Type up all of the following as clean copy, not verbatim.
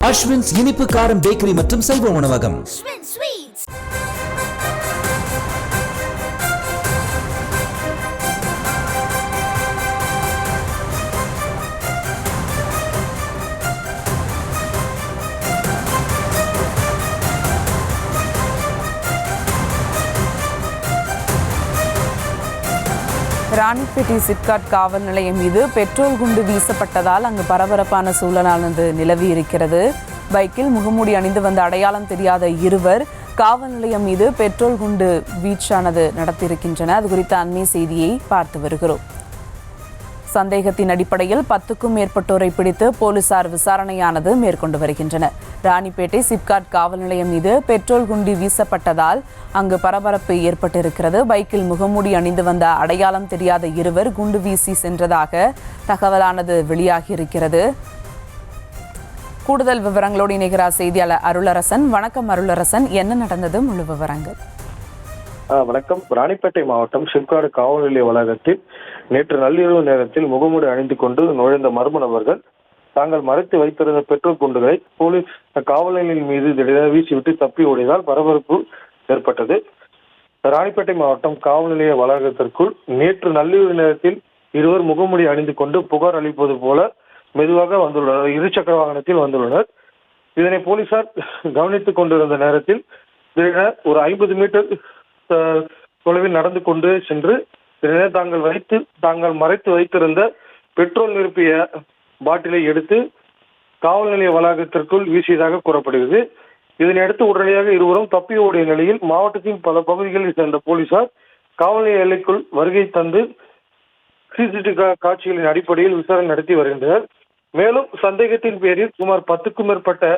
அஸ்வின்ஸ் இனிப்பு காரம் பேக்கரி மற்றும் சைவ உணவகம். ராணிப்பேட்டை சிப்காட் காவல் நிலையம் மீது பெட்ரோல் குண்டு வீசப்பட்டதால் அங்கு பரபரப்பான சூழலானது நிலவி இருக்கிறது. பைக்கில் முகமூடி அணிந்து வந்த அடையாளம் தெரியாத இருவர் காவல் நிலையம் மீது பெட்ரோல் குண்டு வீச்சானது நடத்தியிருக்கின்றனர். அது குறித்த அண்மை செய்தியை பார்த்து வருகிறோம். சந்தேகத்தின் அடிப்படையில் 10க்கும் மேற்பட்டோரை பிடித்து போலீசார் விசாரணையானது மேற்கொண்டு வருகின்றனர். ராணிப்பேட்டை சிப்காட் காவல் நிலையம் மீது பெட்ரோல் குண்டு வீசப்பட்டதால் அங்கு பரபரப்பு ஏற்பட்டிருக்கிறது. பைக்கில் முகமூடி அணிந்து வந்த அடையாளம் தெரியாத இருவர் குண்டு வீசி சென்றதாக தகவலானது வெளியாகியிருக்கிறது. கூடுதல் விவரங்களோடு இணைகிறார் செய்தியாளர் அருளரசன். வணக்கம் அருளரசன், என்ன நடந்தது, முழு விவரங்கள்? வணக்கம். ராணிப்பேட்டை மாவட்டம் சிப்காடு காவல் நிலைய வளாகத்தில் நேற்று நள்ளிரவு நேரத்தில் முகமூடி அணிந்து கொண்டு நுழைந்த மர்ம நபர்கள் தாங்கள் மறைத்து வைத்திருந்த பெட்ரோல் குண்டுகளை போலீஸ் காவல் நிலையம் மீது திடீரென வீசிவிட்டு தப்பி ஓடியதால் பரபரப்பு ஏற்பட்டது. ராணிப்பேட்டை மாவட்டம் காவல் நிலைய வளாகத்திற்குள் நேற்று நள்ளிரவு நேரத்தில் இருவர் முகமூடி அணிந்து கொண்டு புகார் அளிப்பது போல மெதுவாக வந்துள்ளனர். இருசக்கர வாகனத்தில் வந்துள்ளனர். இதனை போலீசார் கவனித்துக் கொண்டிருந்த நேரத்தில் திடீரென ஒரு 50 மீட்டர் தொலைவில் நடந்து கொண்டு சென்று தாங்கள் மறைத்து வைத்திருந்த பெட்ரோல் நிரப்பிய பாட்டிலை எடுத்து காவல் நிலைய வளாகத்திற்குள் வீசியதாக கூறப்படுகிறது. இதனையடுத்து உடனடியாக இருவரும் தப்பி ஓடிய நிலையில் மாவட்டத்தின் பல பகுதிகளில் சேர்ந்த போலீசார் காவல் நிலைய எல்லைக்குள் வருகை தந்து சிசிடிவி காட்சிகளின் அடிப்படையில் விசாரணை நடத்தி வருகின்றனர். மேலும் சந்தேகத்தின் பேரில் சுமார் 10க்கும் மேற்பட்ட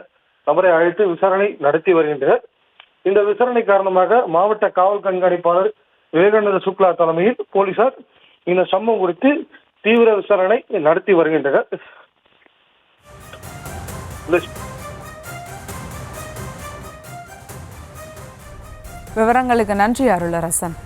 நபரை அழைத்து விசாரணை நடத்தி வருகின்றனர். இந்த விசாரணை காரணமாக மாவட்ட காவல் கண்காணிப்பாளர் விவேகானந்த சுக்லா தலைமையில் போலீசார் இந்த சம்பவம் குறித்து தீவிர விசாரணை நடத்தி வருகின்றனர். விவரங்களுக்கு நன்றி அருளரசன்.